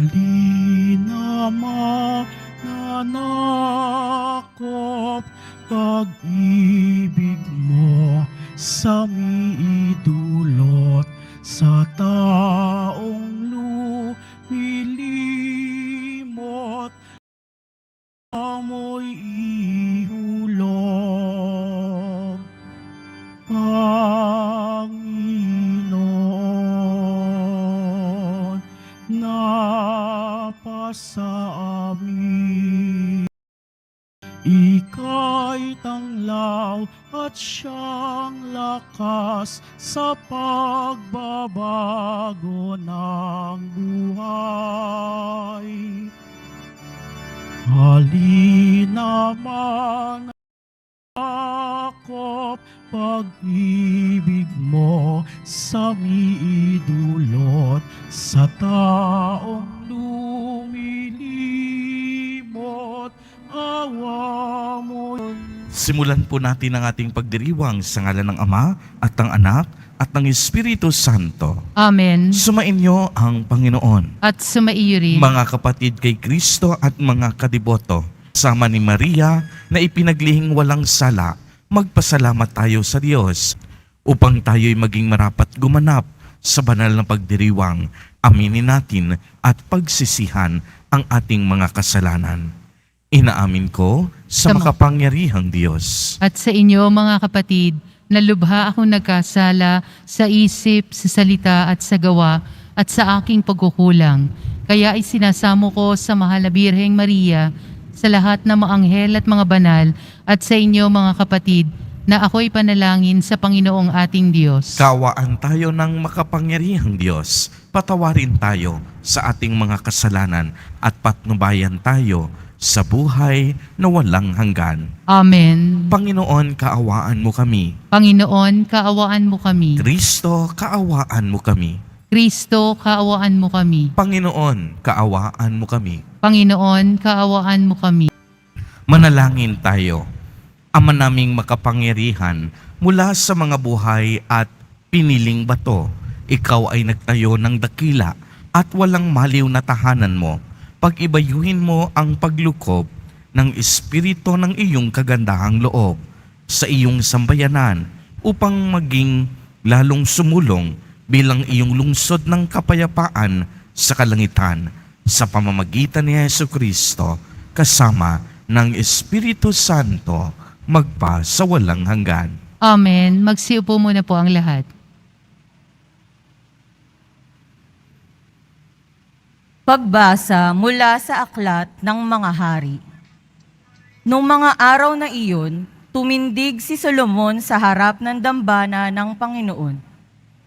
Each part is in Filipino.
Halina mananakop, pag-ibig mo sa miidulot, sa taong lumilimot, amoy ihulog. Panginoon, napasa amin. Ika'y tanglaw at siyang lakas sa pagbabago ng buhay. Halina manakop, pag-ibig mo sa miidulot, sa taong lumilimot, awa mo. Simulan po natin ang ating pagdiriwang sa ngalan ng Ama at ng Anak at ng Espiritu Santo. Amen. Sumainyo ang Panginoon. At sumaiyo rin. Mga kapatid kay Kristo at mga kadiboto, sama ni Maria na ipinaglihing walang sala, magpasalamat tayo sa Diyos upang tayo'y maging marapat gumanap sa banal na pagdiriwang. Aminin natin at pagsisihan ang ating mga kasalanan. Inaamin ko sa makapangyarihang Diyos At sa inyo, mga kapatid, na lubha akong nagkasala sa isip, sa salita at sa gawa at sa aking pagkukulang. Kaya isinasamo ko sa mahal na Birheng Maria, sa lahat ng mga anghel at mga banal, at sa inyo, mga kapatid, na ako'y panalangin sa Panginoong ating Diyos. Kaawaan tayo ng makapangyarihang Diyos. Patawarin tayo sa ating mga kasalanan at patnubayan tayo sa buhay na walang hanggan. Amen. Panginoon, kaawaan mo kami. Panginoon, kaawaan mo kami. Kristo, kaawaan mo kami. Kristo, kaawaan mo kami. Panginoon, kaawaan mo kami. Panginoon, kaawaan mo kami. Manalangin tayo. Ama naming makapangyarihan, mula sa mga buhay at piniling bato, ikaw ay nagtayo ng dakila at walang maliw na tahanan mo. Pag-ibayuhin mo ang paglukob ng espiritu ng iyong kagandahang loob sa iyong sambayanan upang maging lalong sumulong bilang iyong lungsod ng kapayapaan sa kalangitan sa pamamagitan ni Jesucristo kasama ng Espiritu Santo magpa sa walang hanggan. Amen. Magsiupo muna po ang lahat. Pagbasa mula sa aklat ng mga hari. Nung mga araw na iyon, tumindig si Solomon sa harap ng dambana ng Panginoon.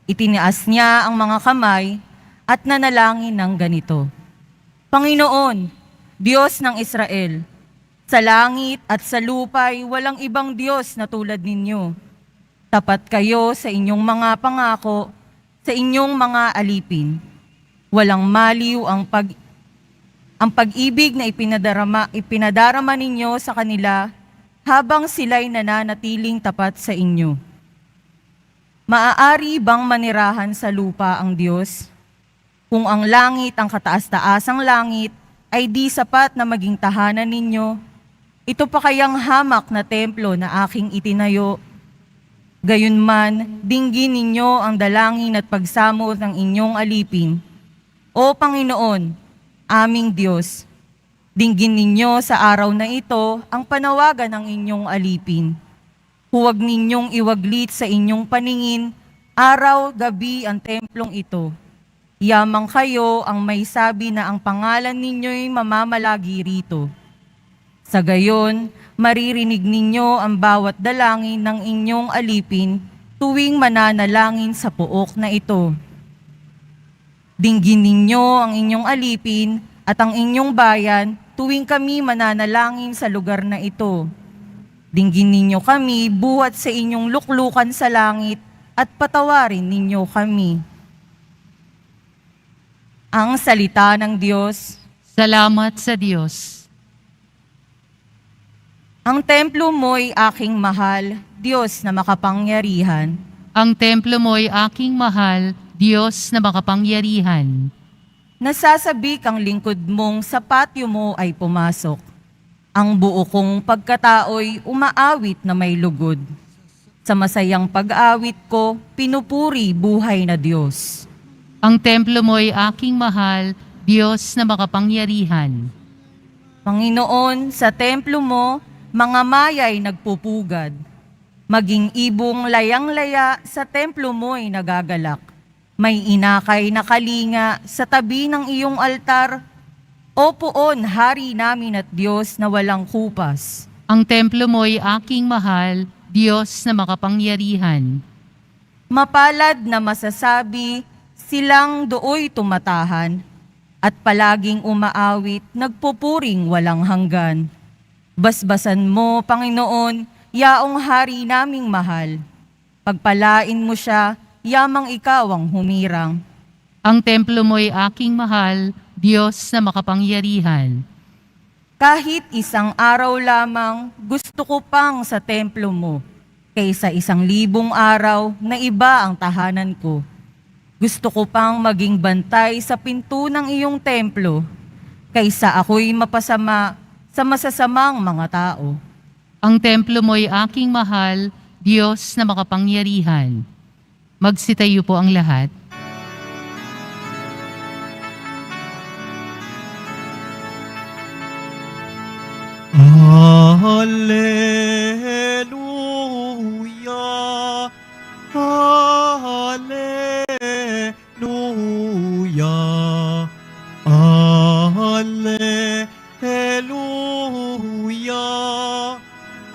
Itinaas niya ang mga kamay at nanalangin ng ganito: Panginoon, Diyos ng Israel, sa langit at sa lupa'y walang ibang Diyos na tulad ninyo. Tapat kayo sa inyong mga pangako, sa inyong mga alipin. Walang maliw ang pag-ibig na ipinadarama ninyo sa kanila habang sila'y nananatiling tapat sa inyo. Maaari bang manirahan sa lupa ang Diyos? Kung ang langit, ang kataas-taasang langit, ay di sapat na maging tahanan ninyo, ito pa kayang hamak na templo na aking itinayo? Gayunman, dinggin ninyo ang dalangin at pagsamo ng inyong alipin. O Panginoon, aming Diyos, dinggin ninyo sa araw na ito ang panawagan ng inyong alipin. Huwag ninyong iwaglit sa inyong paningin, araw-gabi ang templong ito. Yamang kayo ang may sabi na ang pangalan ninyo'y mamamalagi rito. Sa gayon, maririnig ninyo ang bawat dalangin ng inyong alipin tuwing mananalangin sa pook na ito. Dinggin ninyo ang inyong alipin at ang inyong bayan tuwing kami mananalangin sa lugar na ito. Dinggin ninyo kami buhat sa inyong luklukan sa langit at patawarin ninyo kami. Ang salita ng Diyos. Salamat sa Diyos. Ang templo mo'y aking mahal, Diyos na makapangyarihan. Ang templo mo'y aking mahal, Diyos na makapangyarihan. Nasasabik ang lingkod mong sa patio mo ay pumasok. Ang buo kong pagkatao'y umaawit na may lugod. Sa masayang pag-awit ko, pinupuri buhay na Diyos. Ang templo mo'y aking mahal, Diyos na makapangyarihan. Panginoon, sa templo mo, mga maya'y nagpupugad. Maging ibong layang-laya sa templo mo'y nagagalak. May inakay na kalinga sa tabi ng iyong altar. O poon, hari namin at Diyos na walang kupas. Ang templo mo'y aking mahal, Diyos na makapangyarihan. Mapalad na masasabi, silang dooy tumatahan, at palaging umaawit, nagpupuring walang hanggan. Basbasan mo, Panginoon, yaong hari naming mahal. Pagpalain mo siya, yamang ikaw ang humirang. Ang templo mo'y aking mahal, Diyos na makapangyarihan. Kahit isang araw lamang, gusto ko pang sa templo mo, kaysa 1,000 araw na iba ang tahanan ko. Gusto ko pang maging bantay sa pinto ng iyong templo, kaysa ako'y mapasama sa masasamang mga tao. Ang templo mo'y aking mahal, Diyos na makapangyarihan. Magsitayo po ang lahat. Hallelujah, Hallelujah, Hallelujah,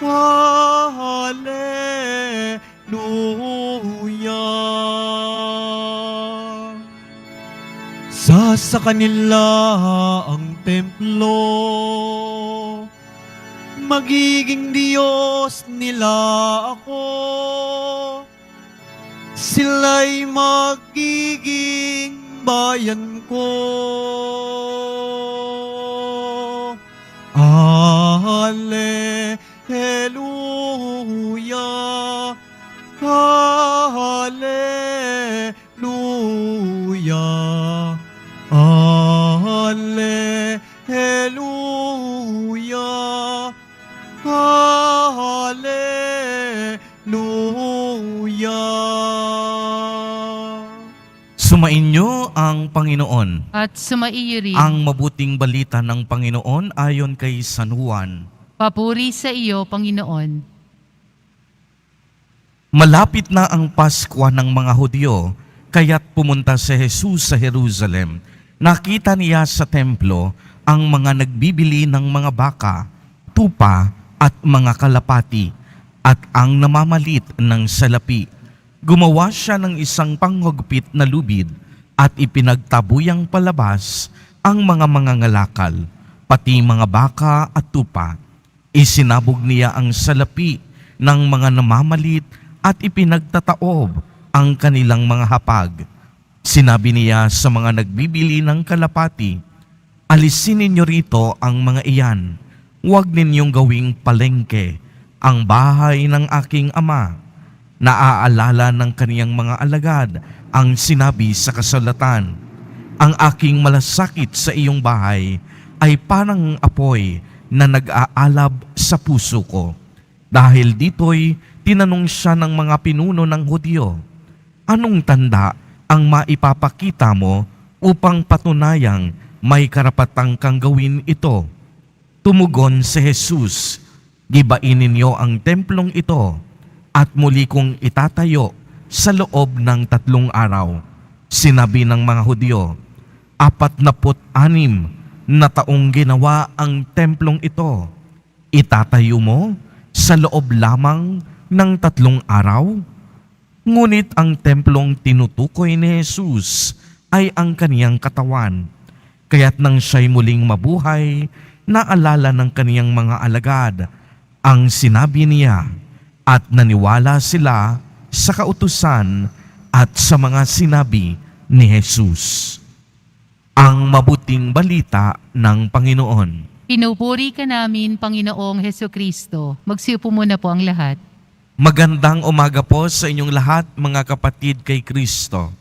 Hallelujah. Sa kanila ang templo, magiging Diyos nila ako. Sila'y magiging bayan ko. Hallelujah, Hallelujah, Hallelujah, Hallelujah. Sumainyo ang Panginoon. At sumaiyo rin. Ang mabuting balita ng Panginoon ayon kay San Juan. Papuri sa iyo, Panginoon. Malapit na ang Paskwa ng mga Hudyo, kaya't pumunta si Jesus sa Jerusalem. Nakita niya sa templo ang mga nagbibili ng mga baka, tupa at mga kalapati, at ang namamalit ng salapi. Gumawa siya ng isang panghugpit na lubid at ipinagtabuyang palabas ang mga mangangalakal, pati mga baka at tupa. Isinabog niya ang salapi ng mga namamalit at ipinagtataob ang kanilang mga hapag. Sinabi niya sa mga nagbibili ng kalapati, "Alisin ninyo rito ang mga iyan. Huwag ninyong gawing palengke ang bahay ng aking ama." Naaalala ng kaniyang mga alagad ang sinabi sa kasulatan, "Ang aking malasakit sa iyong bahay ay parang apoy na nag-aalab sa puso ko." Dahil dito'y tinanong siya ng mga pinuno ng Hudyo, "Anong tanda ang maipapakita mo upang patunayang may karapatang kang gawin ito?" Tumugon si Jesus, "Gibain ninyo ang templong ito at muli kong itatayo sa loob ng 3 araw. Sinabi ng mga Hudyo, 46 na taong ginawa ang templong ito. Itatayo mo sa loob lamang ng 3 araw? Ngunit ang templong tinutukoy ni Jesus ay ang kaniyang katawan. Kaya't nang siya'y muling mabuhay, naalala ng kaniyang mga alagad ang sinabi niya, at naniwala sila sa kautusan at sa mga sinabi ni Jesus. Ang mabuting balita ng Panginoon. Pinupuri ka namin, Panginoong Hesukristo. Magsiupo muna po ang lahat. Magandang umaga po sa inyong lahat, mga kapatid kay Kristo.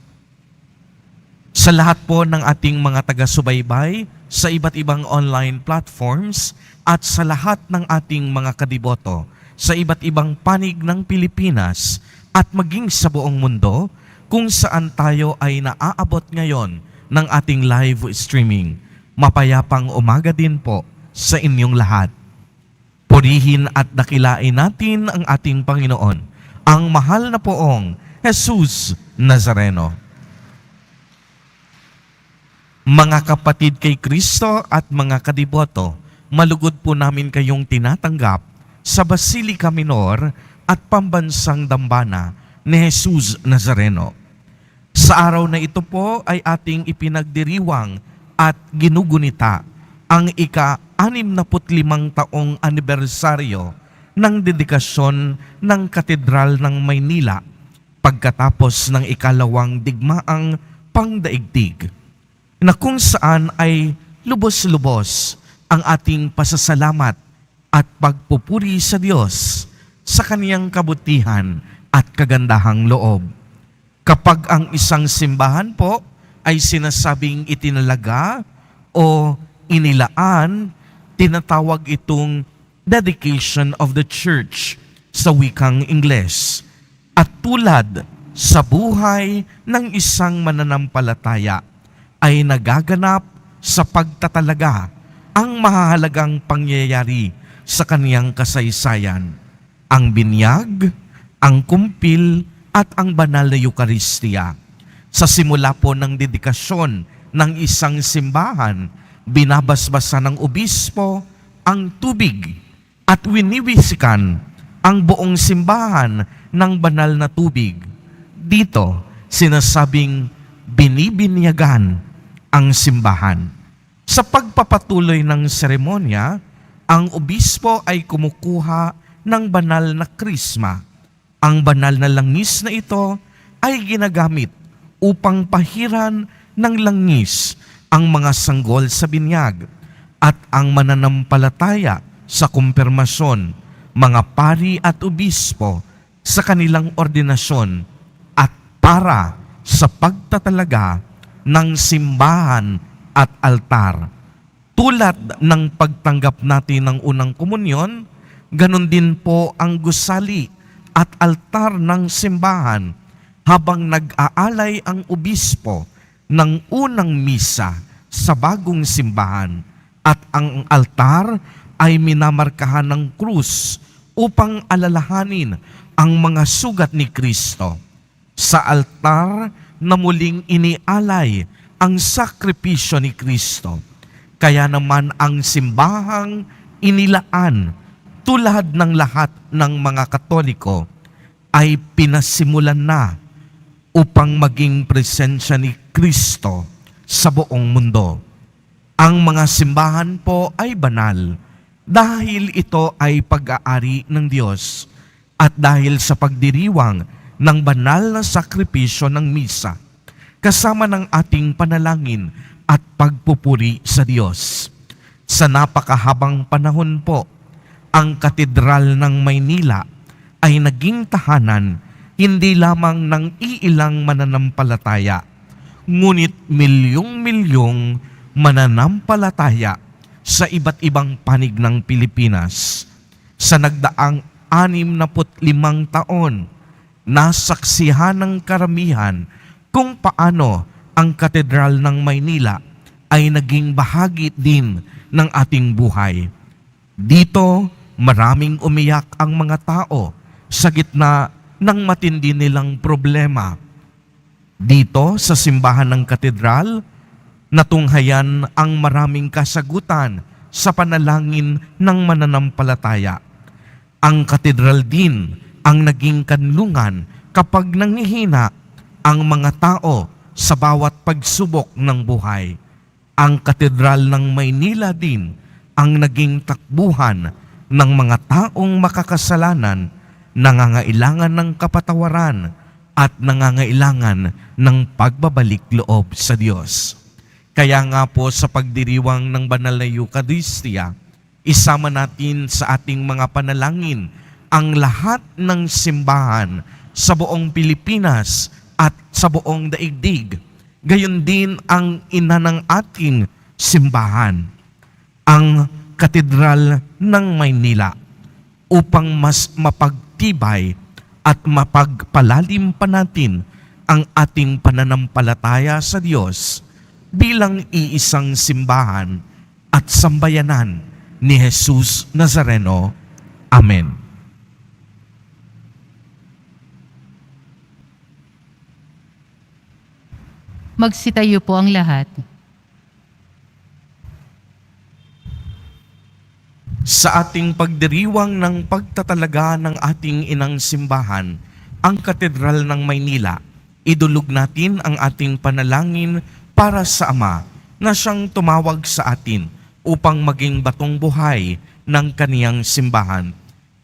Sa lahat po ng ating mga taga-subaybay sa iba't ibang online platforms at sa lahat ng ating mga kadiboto sa iba't ibang panig ng Pilipinas at maging sa buong mundo kung saan tayo ay naaabot ngayon ng ating live streaming. Mapayapang umaga din po sa inyong lahat. Purihin at dakilain natin ang ating Panginoon, ang mahal na poong Jesus Nazareno. Mga kapatid kay Kristo at mga kadiboto, malugod po namin kayong tinatanggap sa Basilica Minor at Pambansang Dambana ni Jesus Nazareno. Sa araw na ito po ay ating ipinagdiriwang at ginugunita ang ika-65 taong anibersaryo ng dedikasyon ng Katedral ng Maynila pagkatapos ng ikalawang digmaang pangdaigdig, na kung saan ay lubos-lubos ang ating pasasalamat at pagpupuri sa Diyos sa kaniyang kabutihan at kagandahang loob. Kapag ang isang simbahan po ay sinasabing itinalaga o inilaan, tinatawag itong dedication of the church sa wikang Ingles. At tulad sa buhay ng isang mananampalataya ay nagaganap sa pagtatalaga ang mahahalagang pangyayari sa kaniyang kasaysayan, ang binyag, ang kumpil, at ang banal na Eucharistia. Sa simula po ng dedikasyon ng isang simbahan, binabasbasa ng obispo ang tubig at winiwisikan ang buong simbahan ng banal na tubig. Dito, sinasabing binibinyagan ang simbahan. Sa pagpapatuloy ng seremonya, ang obispo ay kumukuha ng banal na krisma. Ang banal na langis na ito ay ginagamit upang pahiran ng langis ang mga sanggol sa binyag at ang mananampalataya sa kumpirmasyon, mga pari at obispo sa kanilang ordinasyon at para sa pagtatalaga ng simbahan at altar. Tulad ng pagtanggap natin ng unang komunyon, ganon din po ang gusali at altar ng simbahan habang nag-aalay ang obispo ng unang misa sa bagong simbahan, at ang altar ay minamarkahan ng krus upang alalahanin ang mga sugat ni Kristo. Sa altar na muling inialay ang sakripisyo ni Kristo. Kaya naman ang simbahang inilaan tulad ng lahat ng mga Katoliko ay pinasimulan na upang maging presensya ni Kristo sa buong mundo. Ang mga simbahan po ay banal dahil ito ay pag-aari ng Diyos at dahil sa pagdiriwang ng banal na sakripisyo ng misa, kasama ng ating panalangin at pagpupuri sa Diyos. Sa napakahabang panahon po, ang Katedral ng Maynila ay naging tahanan hindi lamang ng iilang mananampalataya, ngunit milyong-milyong mananampalataya sa iba't ibang panig ng Pilipinas. Sa nagdaang 65 taon, nasaksihan ng karamihan kung paano ang Katedral ng Maynila ay naging bahagi din ng ating buhay. Dito, maraming umiyak ang mga tao sa gitna ng matindi nilang problema. Dito, sa simbahan ng katedral, natunghayan ang maraming kasagutan sa panalangin ng mananampalataya. Ang katedral din ang naging kanlungan kapag nanghihina ang mga tao sa bawat pagsubok ng buhay. Ang Katedral ng Maynila din ang naging takbuhan ng mga taong makakasalanan, nangangailangan ng kapatawaran at nangangailangan ng pagbabalik loob sa Diyos. Kaya nga po sa pagdiriwang ng banal na Eucharistia, isama natin sa ating mga panalangin ang lahat ng simbahan sa buong Pilipinas at sa buong daigdig, gayon din ang ina ng ating simbahan, ang Katedral ng Maynila, upang mas mapagtibay at mapagpalalim pa natin ang ating pananampalataya sa Diyos bilang iisang simbahan at sambayanan ni Jesus Nazareno. Amen. Magsitayo po ang lahat. Sa ating pagdiriwang ng pagtatalaga ng ating inang simbahan, ang Katedral ng Maynila, idulog natin ang ating panalangin para sa Ama na siyang tumawag sa atin upang maging batong buhay ng kaniyang simbahan.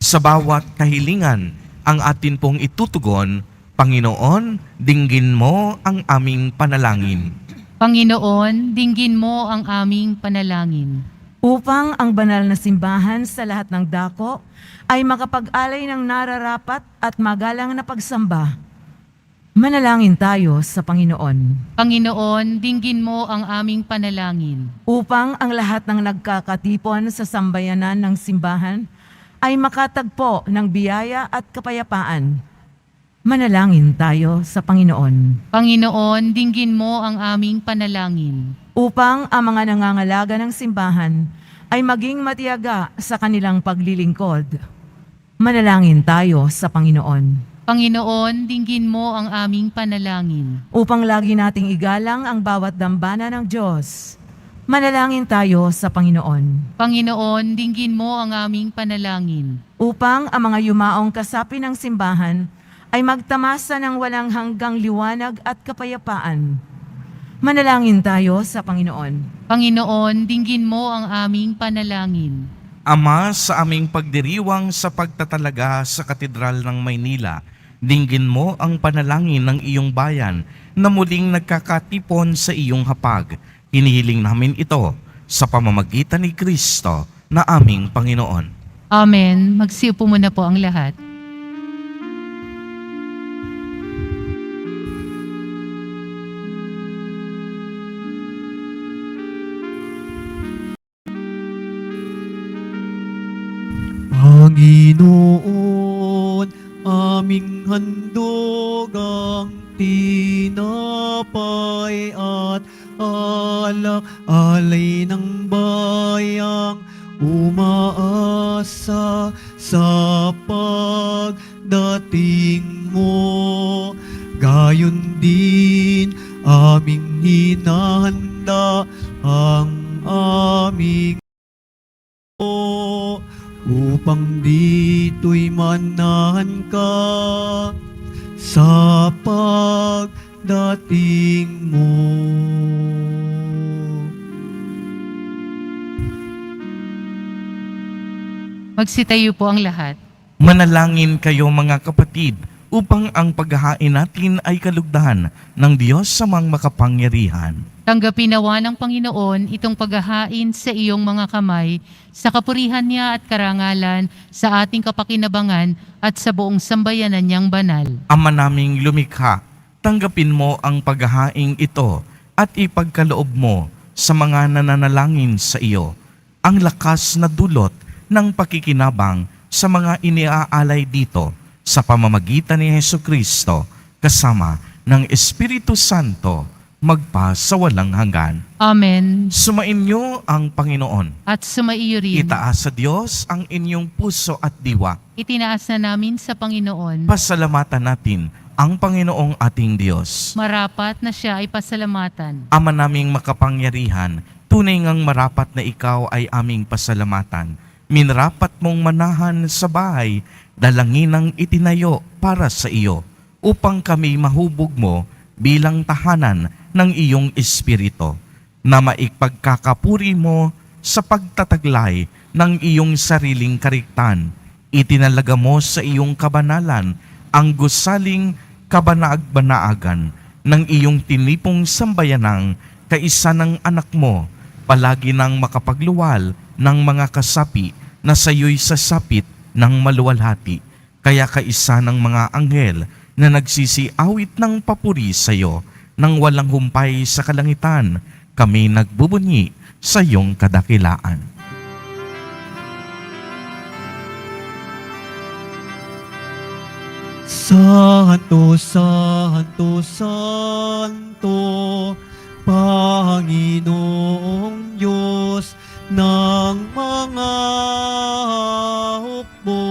Sa bawat kahilingan ang atin pong itutugon, Panginoon, dinggin mo ang aming panalangin. Panginoon, dinggin mo ang aming panalangin. Upang ang banal na simbahan sa lahat ng dako ay makapag-alay ng nararapat at magalang na pagsamba. Manalangin tayo sa Panginoon. Panginoon, dinggin mo ang aming panalangin. Upang ang lahat ng nagkakatipon sa sambayanan ng simbahan ay makatagpo ng biyaya at kapayapaan. Manalangin tayo sa Panginoon. Panginoon, dinggin mo ang aming panalangin. Upang ang mga nangangalaga ng simbahan ay maging matiyaga sa kanilang paglilingkod. Manalangin tayo sa Panginoon. Panginoon, dinggin mo ang aming panalangin. Upang lagi nating igalang ang bawat dambana ng Diyos. Manalangin tayo sa Panginoon. Panginoon, dinggin mo ang aming panalangin. Upang ang mga yumaong kasapi ng simbahan ay magtamasa ng walang hanggang liwanag at kapayapaan. Manalangin tayo sa Panginoon. Panginoon, dinggin mo ang aming panalangin. Ama, sa aming pagdiriwang sa pagtatalaga sa Katedral ng Maynila, dinggin mo ang panalangin ng iyong bayan na muling nagkakatipon sa iyong hapag. Hinihiling namin ito sa pamamagitan ni Kristo na aming Panginoon. Amen. Magsiupo muna po ang lahat. Panginoon, aming handog ang tinapay at alak, alay ng bayang umaasa sa pagdating mo. Gayon din aming hinahanda ang aming upang dito'y manahan ka sa pagdating mo. Magsitayo po ang lahat. Manalangin kayo mga kapatid upang ang paghahain natin ay kalugdan ng Diyos sa mga makapangyarihan. Tanggapin nawa ng Panginoon itong paghahain sa iyong mga kamay, sa kapurihan niya at karangalan, sa ating kapakinabangan at sa buong sambayanan niyang banal. Ama naming lumikha, tanggapin mo ang paghahaing ito at ipagkaloob mo sa mga nananalangin sa iyo ang lakas na dulot ng pakikinabang sa mga iniaalay dito sa pamamagitan ni Hesukristo kasama ng Espiritu Santo magpa sa walang hanggan. Amen. Sumainyo ang Panginoon. At sumaiyo rin. Itaas sa Diyos ang inyong puso at diwa. Itinaas na namin sa Panginoon. Pasalamatan natin ang Panginoong ating Diyos. Marapat na siya ay pasalamatan. Ama naming makapangyarihan, tunay ngang marapat na ikaw ay aming pasalamatan. Minrapat mong manahan sa bahay, dalanginang itinayo para sa iyo, upang kami mahubog mo bilang tahanan ng iyong Espiritu, na maipagkakapuri mo sa pagtataglay ng iyong sariling kariktan. Itinalaga mo sa iyong kabanalan ang gusaling kabanaag-banaagan ng iyong tinipong sambayanang kaisa ng anak mo, palagi nang makapagluwal ng mga kasapi na sayo'y sasapit ng maluwalhati, kaya kaisa ng mga anghel na nagsisiawit ng papuri sa iyo, nang walang humpay sa kalangitan, kami nagbubunyi sa iyong kadakilaan. Santo, Santo, Santo, Panginoong Diyos ng mga hukbo.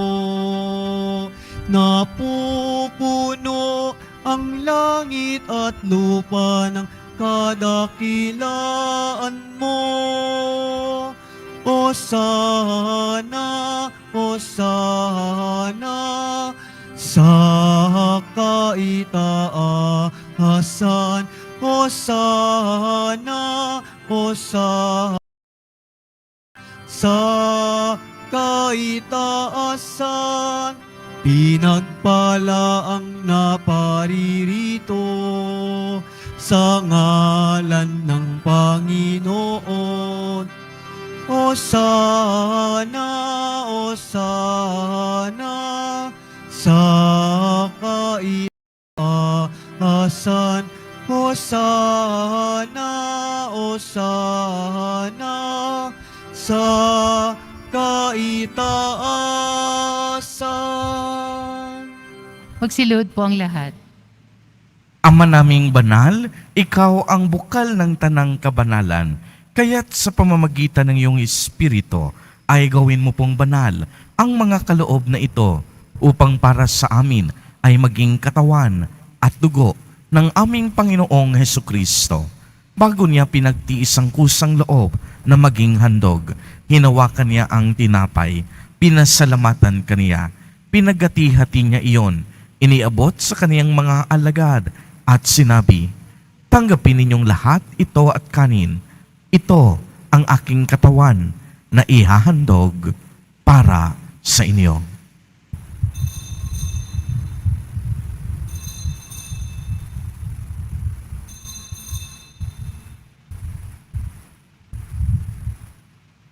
Napupuno ang langit at lupa ng kadakilaan mo. Hosana, Hosana, sa kaitaasan. Hosana, Hosana, sa kaitaasan. Pinagpala ang naparirito sa ngalan ng Panginoon. Hosana, Hosana, sa kaitaasan. Hosana, Hosana, sa kaitaasan. Magsilod po ang lahat. Ama naming banal, ikaw ang bukal ng tanang kabanalan, kaya't sa pamamagitan ng iyong Espiritu ay gawin mo pong banal ang mga kaloob na ito upang para sa amin ay maging katawan at dugo ng aming Panginoong Hesukristo. Bago niya pinagtiis ang kusang loob na maging handog, hinawakan niya ang tinapay, pinasalamatan kaniya, pinagati-hati niya iyon, iniabot sa kaniyang mga alagad at sinabi, "Tanggapin ninyong lahat ito at kanin. Ito ang aking katawan na ihahandog para sa inyo."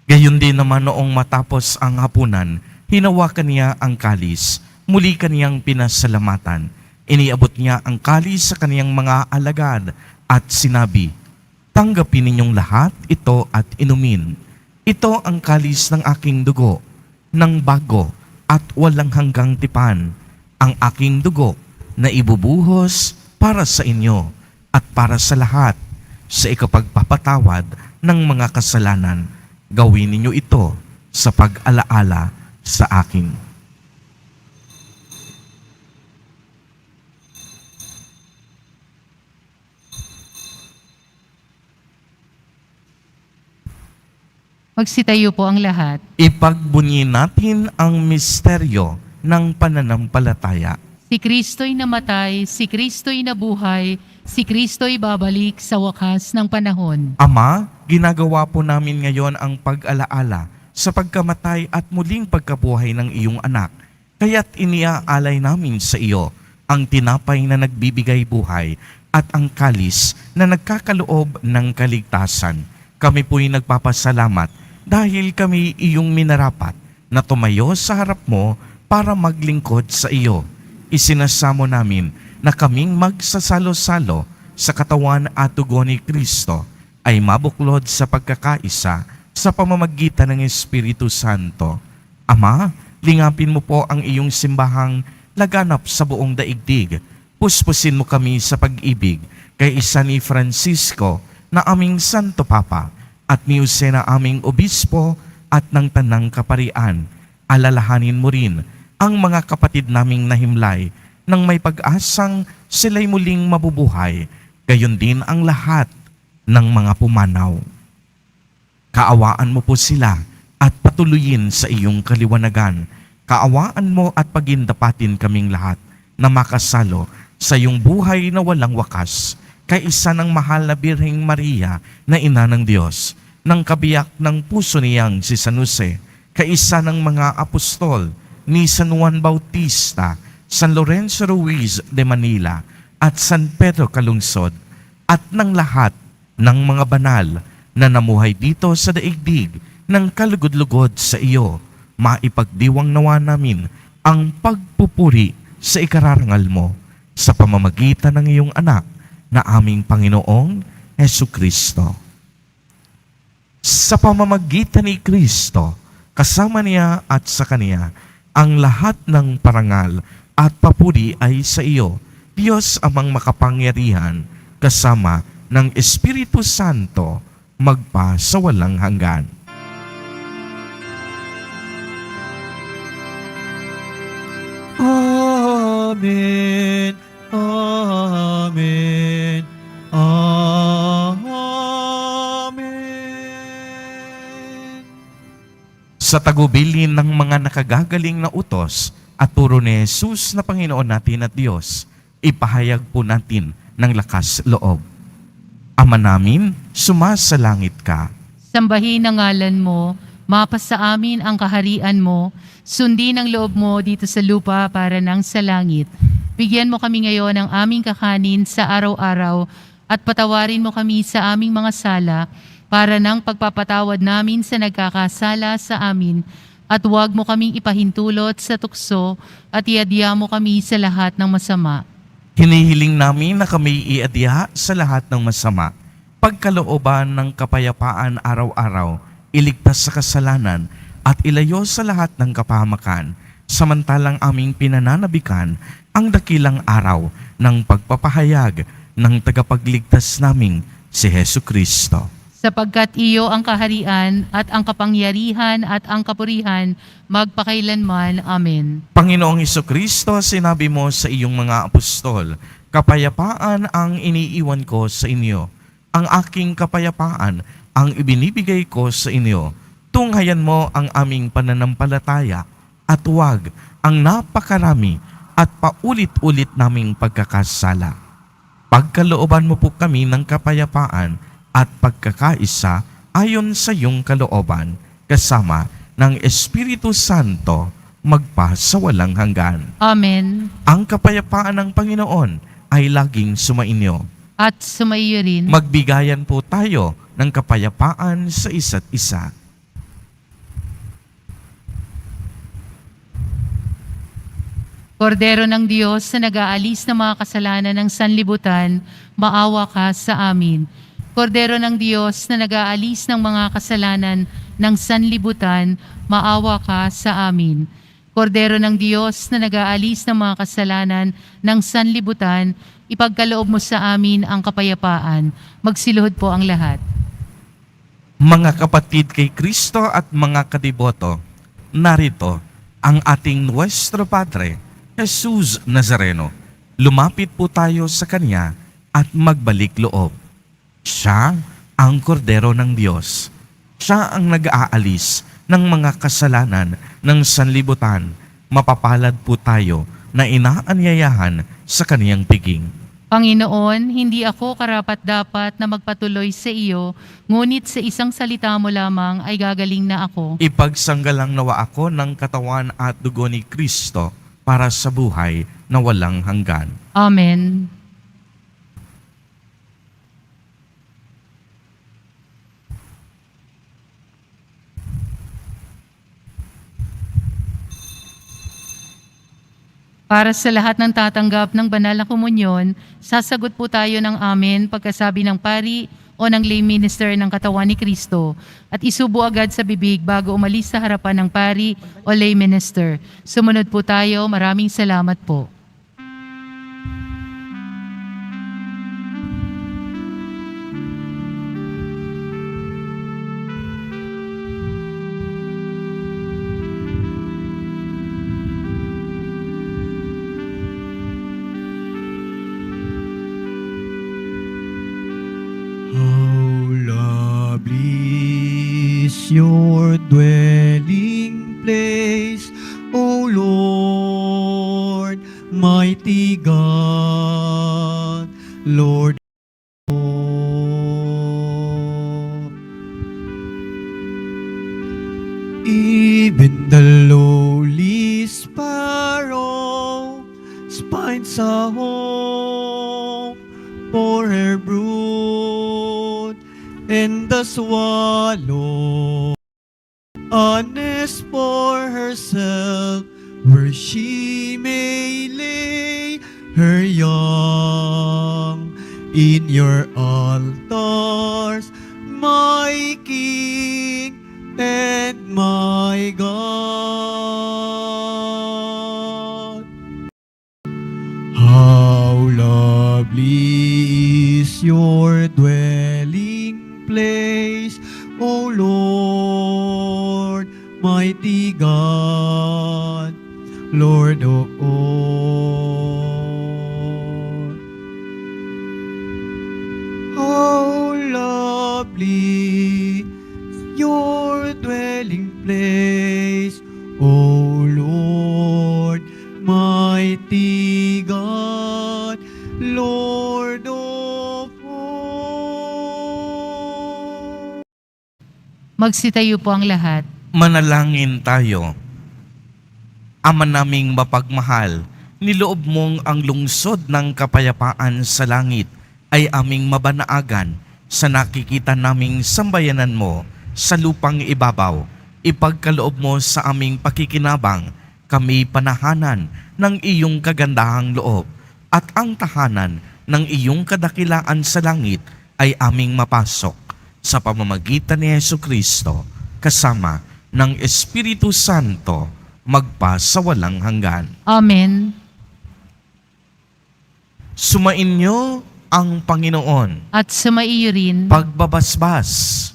Gayon din naman noong matapos ang hapunan, hinawakan niya ang kalis, muli kaniyang pinasalamatan. Iniabot niya ang kalis sa kaniyang mga alagad at sinabi, "Tanggapin ninyong lahat ito at inumin. Ito ang kalis ng aking dugo, ng bago at walang hanggang tipan, ang aking dugo na ibubuhos para sa inyo at para sa lahat sa ikapagpapatawad ng mga kasalanan. Gawin ninyo ito sa pag-alaala sa akin." Magsitayo po ang lahat. Ipagbunyi natin ang misteryo ng pananampalataya. Si Kristo'y namatay, si Kristo'y nabuhay, si Kristo'y babalik sa wakas ng panahon. Ama, ginagawa po namin ngayon ang pag-alaala sa pagkamatay at muling pagkabuhay ng iyong anak. Kaya't iniaalay namin sa iyo ang tinapay na nagbibigay buhay at ang kalis na nagkakaloob ng kaligtasan. Kami po'y nagpapasalamat dahil kami iyong minarapat na tumayo sa harap mo para maglingkod sa iyo. Isinasamo namin na kaming magsasalo-salo sa katawan at dugo ni Kristo ay mabuklod sa pagkakaisa sa pamamagitan ng Espiritu Santo. Ama, lingapin mo po ang iyong simbahang laganap sa buong daigdig. Puspusin mo kami sa pag-ibig kay isa ni Francisco na aming Santo Papa at ni Jose na aming Obispo at ng Tanang Kaparian. Alalahanin mo rin ang mga kapatid naming nahimlay nang may pag-asang sila'y muling mabubuhay, gayon din ang lahat ng mga pumanaw. Kaawaan mo po sila at patuloyin sa iyong kaliwanagan. Kaawaan mo at pagindapatin kaming lahat na makasalo sa iyong buhay na walang wakas, kaisa ng mahal na Birheng Maria na ina ng Diyos, ng kabiyak ng puso niyang si San Jose, kaisa ng mga apostol ni San Juan Bautista, San Lorenzo Ruiz de Manila, at San Pedro Calungsod, at ng lahat ng mga banal na namuhay dito sa daigdig ng kalugod-lugod sa iyo. Maipagdiwang nawa namin ang pagpupuri sa ikararangal mo sa pamamagitan ng iyong anak na aming Panginoong Hesukristo. Sa pamamagitan ni Kristo, kasama niya at sa Kaniya, ang lahat ng parangal at papuri ay sa iyo, Diyos amang makapangyarihan, kasama ng Espiritu Santo, magpa sa walang hanggan. Amen. Amen. Amen. Sa tagubilin ng mga nakagagaling na utos at turo ni Jesus na Panginoon natin at Diyos, ipahayag po natin ng lakas loob. Ama namin, sumasalangit ka. Sambahin ang ngalan mo, mapasa amin ang kaharian mo, sundin ang loob mo dito sa lupa para nang sa langit. Bigyan mo kami ngayon ng aming kakanin sa araw-araw at patawarin mo kami sa aming mga sala para nang pagpapatawad namin sa nagkakasala sa amin, at huwag mo kaming ipahintulot sa tukso at iadya mo kami sa lahat ng masama. Hinihiling namin na kami iadya sa lahat ng masama, pagkalooban ng kapayapaan araw-araw, iligtas sa kasalanan at ilayo sa lahat ng kapahamakan, samantalang aming pinananabikan ang dakilang araw ng pagpapahayag ng tagapagligtas naming si Hesukristo. Sapagkat iyo ang kaharian at ang kapangyarihan at ang kapurihan magpakailanman. Amen. Panginoong Hesukristo, sinabi mo sa iyong mga apostol, kapayapaan ang iniiwan ko sa inyo. Ang aking kapayapaan ang ibinibigay ko sa inyo. Tunghayan mo ang aming pananampalataya at huwag ang napakarami at paulit-ulit naming pagkakasala. Pagkalooban mo po kami ng kapayapaan at pagkakaisa ayon sa iyong kalooban, kasama ng Espiritu Santo, magpa sa walang hanggan. Amen. Ang kapayapaan ng Panginoon ay laging sumainyo. At sumaiyo rin. Magbigayan po tayo ng kapayapaan sa isa't isa. Kordero ng Diyos na nag-aalis ng mga kasalanan ng sanlibutan, maawa ka sa amin. Kordero ng Diyos na nag-aalis ng mga kasalanan ng sanlibutan, maawa ka sa amin. Kordero ng Diyos na nag-aalis ng mga kasalanan ng sanlibutan, ipagkaloob mo sa amin ang kapayapaan. Magsiluhod po ang lahat. Mga kapatid kay Kristo at mga kadiboto, narito ang ating Nuestro Padre, Jesus Nazareno. Lumapit po tayo sa Kanya at magbalik loob. Siya ang kordero ng Diyos. Siya ang nag-aalis ng mga kasalanan ng sanlibutan. Mapapalad po tayo na inaanyayahan sa Kaniyang piging. Panginoon, hindi ako karapat-dapat na magpatuloy sa iyo, ngunit sa isang salita mo lamang ay gagaling na ako. Ipagsanggalang nawa ako ng katawan at dugo ni Kristo para sa buhay na walang hanggan. Amen. Para sa lahat ng tatanggap ng banal na komunyon, sasagot po tayo ng amen pagkasabi ng pari o ng lay minister ng katawan ni Kristo at isubo agad sa bibig bago umalis sa harapan ng pari o lay minister. Sumunod po tayo. Maraming salamat po. How lovely is your dwelling place, O Lord, mighty God, Lord. Even the lowly sparrow finds a home for her brood, and the swallow a nest for herself, where she may lay her young in your altars, my King and my God. How lovely is your dwelling place, O Lord, mighty God, Lord of all. How lovely your dwelling place, O Lord, mighty God, Lord of all. Magsitayo po ang lahat. Manalangin tayo. Ama naming mapagmahal, niloob mong ang lungsod ng kapayapaan sa langit ay aming mabanaagan sa nakikita naming sambayanan mo sa lupang ibabaw. Ipagkaloob mo sa aming pakikinabang kami panahanan ng iyong kagandahang loob at ang tahanan ng iyong kadakilaan sa langit ay aming mapasok sa pamamagitan ni Jesucristo kasama ng Espiritu Santo magpa sa walang hanggan. Amen. Sumainyo ang Panginoon. At sumaiyo rin, Pagbabasbas.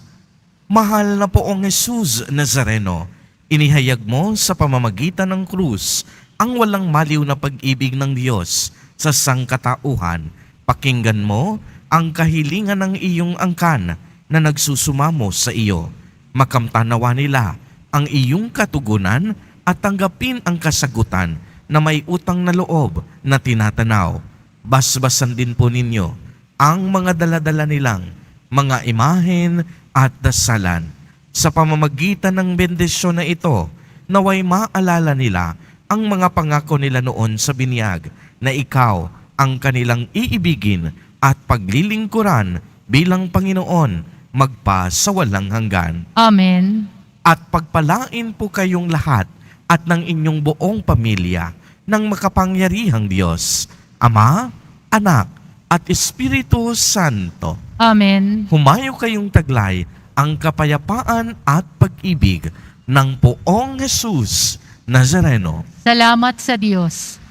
Mahal na poong Jesus Nazareno, inihayag mo sa pamamagitan ng krus ang walang maliw na pag-ibig ng Diyos sa sangkatauhan. Pakinggan mo ang kahilingan ng iyong angkan na nagsusumamo sa iyo. Makamtanawa nila ang iyong katugunan at tanggapin ang kasagutan na may utang na loob na tinatanaw. Basbasan din po ninyo ang mga daladala nilang mga imahen at dasalan. Sa pamamagitan ng bendisyon na ito, naway maalala nila ang mga pangako nila noon sa binyag na ikaw ang kanilang iibigin at paglilingkuran bilang Panginoon magpa sa walang hanggan. Amen. At pagpalain po kayong lahat at ng inyong buong pamilya ng makapangyarihang Diyos, Ama, Anak, at Espiritu Santo. Amen. Humayo kayong taglay ang kapayapaan at pag-ibig ng poong Jesus Nazareno. Salamat sa Diyos.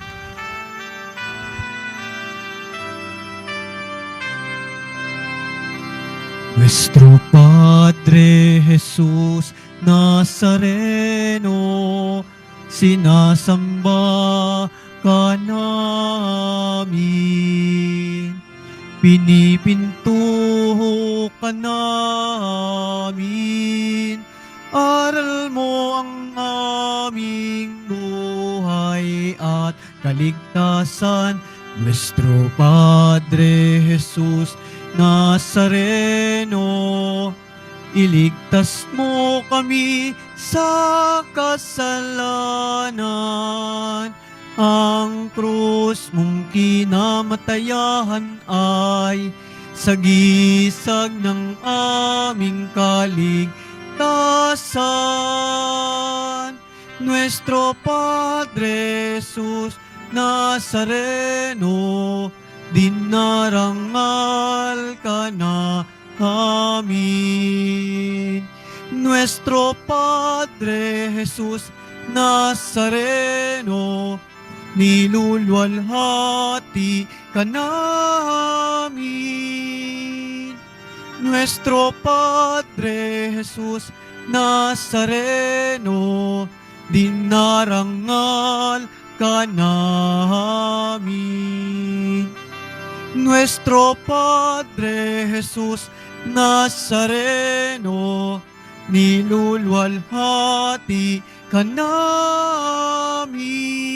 Nuestro Padre Jesus Nazareno, sinasamba ka namin, pinipintuho ka namin, aral mo ang aming buhay at kaligtasan. Nuestro Padre Jesus Nazareno, iligtas mo kami sa kasalanan. Ang krus mong kinamatayan ay sagisag ng aming kaligtasan. Nuestro Padre Jesus Nazareno, dinarangal ka namin. Nuestro Padre Jesus Nazareno, niluluwalhati ka namin. Nuestro Padre Jesus Nazareno, dinarangal ka namin. Nuestro Padre Jesus Nazareno, niluluwalhati ka namin.